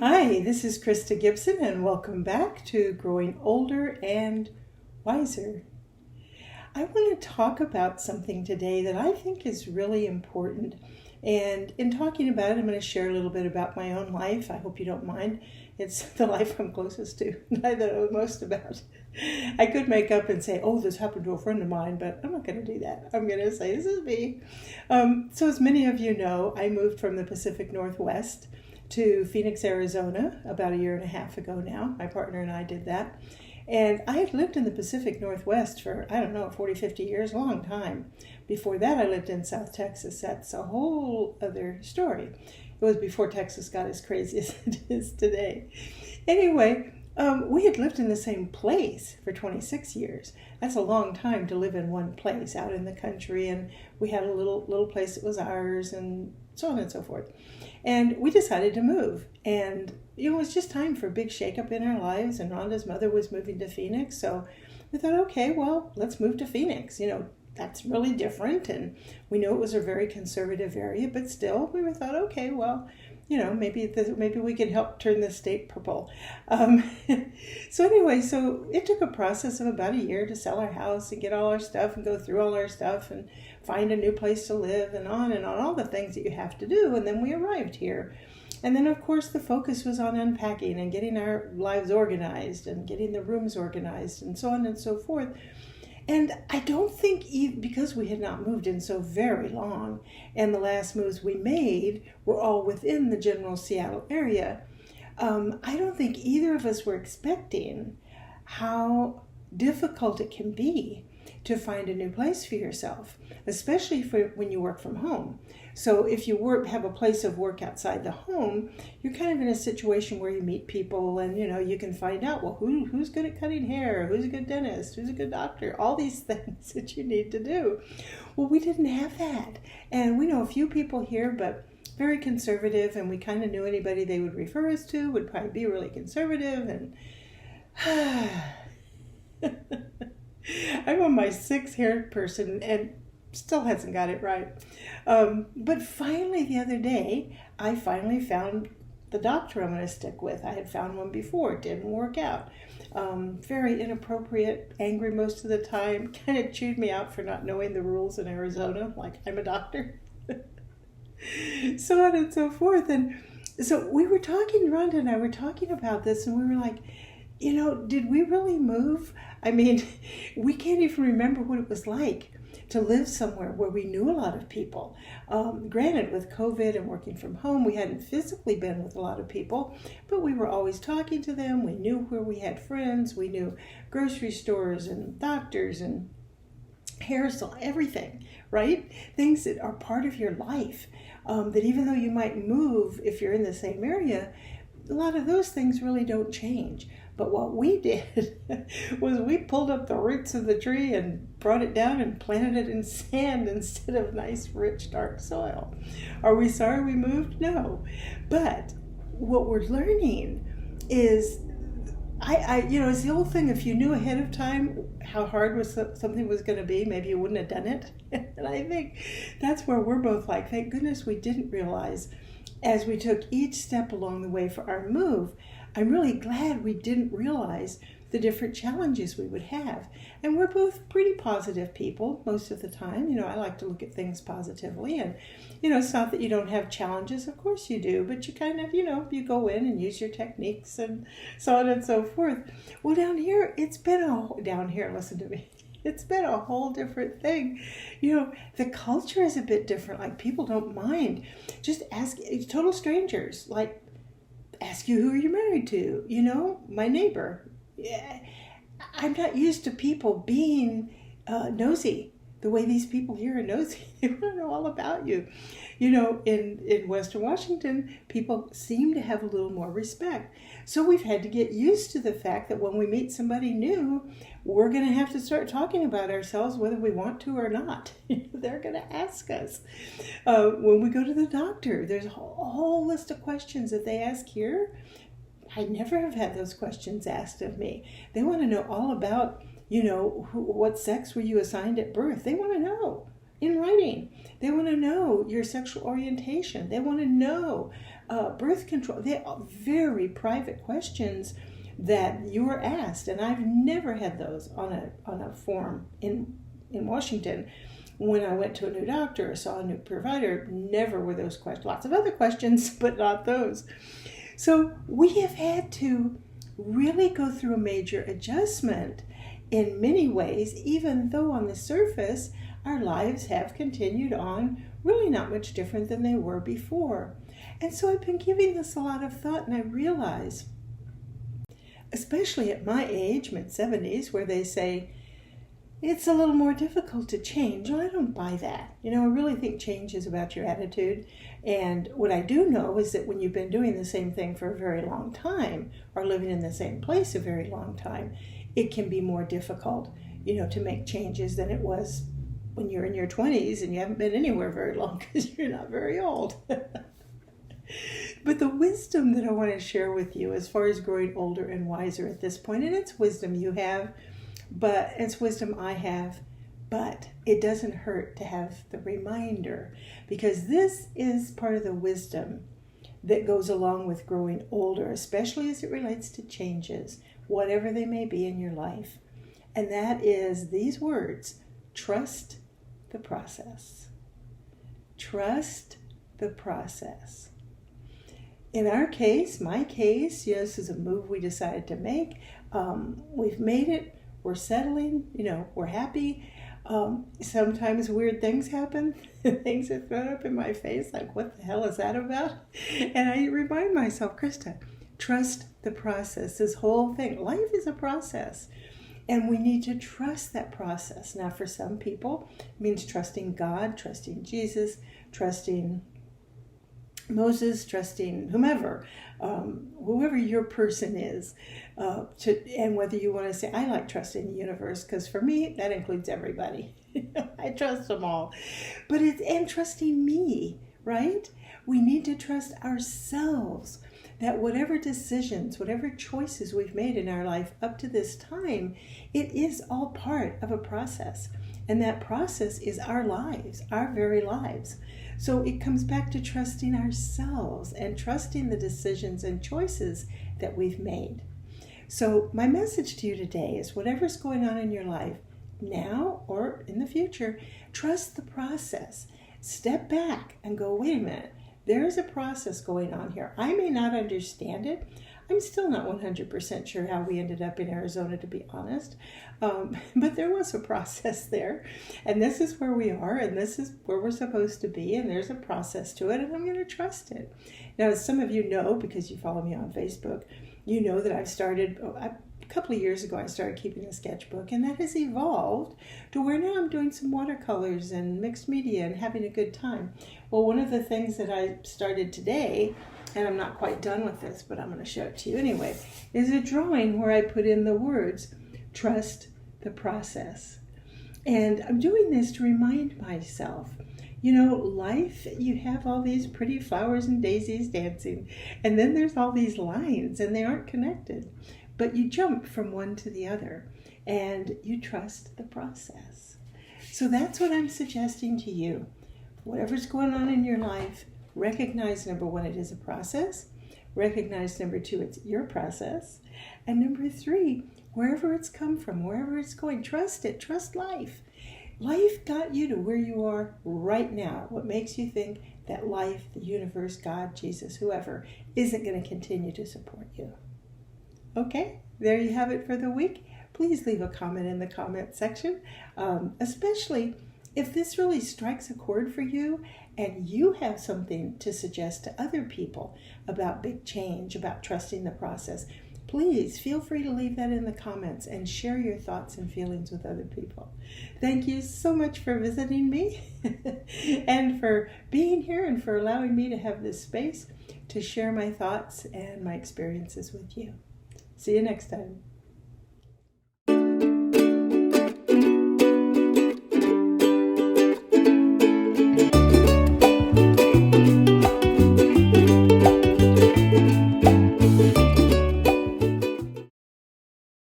Hi, this is Krista Gibson, and welcome back to Growing Older and Wiser. I want to talk about something today that I think is really important. And in talking about it, I'm going to share a little bit about my own life. I hope you don't mind. It's the life I'm closest to, that I know most about. I could make up and say, oh, this happened to a friend of mine, but I'm not going to do that. I'm going to say, this is me. So as many of you know, I moved from the Pacific Northwest to Phoenix, Arizona about 1.5 years ago now. My partner and I did that. And I had lived in the Pacific Northwest for, 40, 50 years, a long time. Before that, I lived in South Texas. That's a whole other story. It was before Texas got as crazy as it is today. Anyway, we had lived in the same place for 26 years. That's a long time to live in one place out in the country. And we had a little place that was ours and so on and so forth. And we decided to move. And it was just time for a big shakeup in our lives. And Rhonda's mother was moving to Phoenix. So we thought, okay, well, let's move to Phoenix. That's really different. And we know it was a very conservative area, but still we thought, okay, well, maybe we can help turn the state purple. So it took a process of about 1 year to sell our house and get all our stuff and go through all our stuff and find a new place to live and on, all the things that you have to do. And then we arrived here. And then, of course, the focus was on unpacking and getting our lives organized and getting the rooms organized and so on and so forth. And I don't think, because we had not moved in so very long, and the last moves we made were all within the general Seattle area, I don't think either of us were expecting how difficult it can be to find a new place for yourself, especially when you work from home. So if you have a place of work outside the home, you're kind of in a situation where you meet people and, you can find out, well, who's good at cutting hair? Who's a good dentist? Who's a good doctor? All these things that you need to do. Well, we didn't have that. And we know a few people here, but very conservative, and we kind of knew anybody they would refer us to would probably be really conservative. And I'm on my 6th hair person and still hasn't got it right. But finally, the other day, I finally found the doctor I'm going to stick with. I had found one before. It didn't work out. Very inappropriate, angry most of the time, kind of chewed me out for not knowing the rules in Arizona, like I'm a doctor. So on and so forth. And so we were talking, Rhonda and I were talking about this, and we were like, did we really move? I mean, we can't even remember what it was like to live somewhere where we knew a lot of people. Granted, with COVID and working from home, we hadn't physically been with a lot of people, but we were always talking to them. We knew where we had friends. We knew grocery stores and doctors and hair salon, everything, right? Things that are part of your life, that even though you might move if you're in the same area, a lot of those things really don't change. But what we did was we pulled up the roots of the tree and brought it down and planted it in sand instead of nice, rich, dark soil. Are we sorry we moved? No. But what we're learning is, it's the old thing, if you knew ahead of time how hard something was going to be, maybe you wouldn't have done it. And I think that's where we're both like, thank goodness we didn't realize as we took each step along the way for our move. I'm really glad we didn't realize the different challenges we would have. And we're both pretty positive people most of the time. I like to look at things positively. And, it's not that you don't have challenges. Of course you do. But you kind of, you go in and use your techniques and so on and so forth. Well, down here, listen to me. It's been a whole different thing. The culture is a bit different. Like, people don't mind. Just ask total strangers, like, ask you who you're married to, my neighbor. Yeah, I'm not used to people being nosy the way these people here are nosy. They want to know all about you. In Western Washington, people seem to have a little more respect. So we've had to get used to the fact that when we meet somebody new, we're going to have to start talking about ourselves whether we want to or not. They're going to ask us. When we go to the doctor, there's a whole list of questions that they ask here. I never have had those questions asked of me. They want to know all about, what sex were you assigned at birth? They want to know. in writing. They want to know your sexual orientation. They want to know birth control. They are very private questions that you are asked, and I've never had those on a form in Washington. When I went to a new doctor or saw a new provider, never were those questions. Lots of other questions, but not those. So we have had to really go through a major adjustment in many ways, even though on the surface our lives have continued on really not much different than they were before. And so I've been giving this a lot of thought, and I realize, especially at my age, mid-70s, where they say, it's a little more difficult to change. Well, I don't buy that. I really think change is about your attitude. And what I do know is that when you've been doing the same thing for a very long time, or living in the same place a very long time, it can be more difficult, to make changes than it was when you're in your 20s and you haven't been anywhere very long because you're not very old. But the wisdom that I want to share with you as far as growing older and wiser at this point, and it's wisdom you have, but it's wisdom I have, but it doesn't hurt to have the reminder, because this is part of the wisdom that goes along with growing older, especially as it relates to changes, whatever they may be in your life. And that is these words: trust the process. Trust the process. In our case, my case, this is a move we decided to make. We've made it. We're settling, we're happy. Sometimes weird things happen. Things are thrown up in my face, like, what the hell is that about? And I remind myself, Krista, trust the process. This whole thing, life is a process. And we need to trust that process. Now, for some people, it means trusting God, trusting Jesus, trusting Moses, trusting whomever, whoever your person is, and whether you want to say, I like trusting the universe, because for me, that includes everybody. I trust them all. But and trusting me, right? We need to trust ourselves that whatever decisions, whatever choices we've made in our life up to this time, it is all part of a process. And that process is our lives, our very lives. So it comes back to trusting ourselves and trusting the decisions and choices that we've made. So my message to you today is, whatever's going on in your life now or in the future, trust the process. Step back and go, wait a minute, there is a process going on here. I may not understand it. I'm still not 100% sure how we ended up in Arizona, to be honest. But there was a process there. And this is where we are, and this is where we're supposed to be, and there's a process to it, and I'm going to trust it. Now, as some of you know, because you follow me on Facebook, you know that I've started, a couple of years ago, I started keeping a sketchbook, and that has evolved to where now I'm doing some watercolors and mixed media and having a good time. Well, one of the things that I started today, and I'm not quite done with this, but I'm going to show it to you anyway, is a drawing where I put in the words, trust the process. And I'm doing this to remind myself, life, you have all these pretty flowers and daisies dancing, and then there's all these lines, and they aren't connected. But you jump from one to the other, and you trust the process. So that's what I'm suggesting to you. Whatever's going on in your life, recognize, number one, it is a process. Recognize, number two, it's your process. And number three, wherever it's come from, wherever it's going, trust it. Trust life. Life got you to where you are right now. What makes you think that life, the universe, God, Jesus, whoever, isn't going to continue to support you? Okay, there you have it for the week. Please leave a comment in the comment section, especially if this really strikes a chord for you and you have something to suggest to other people about big change, about trusting the process. Please feel free to leave that in the comments and share your thoughts and feelings with other people. Thank you so much for visiting me and for being here and for allowing me to have this space to share my thoughts and my experiences with you. See you next time.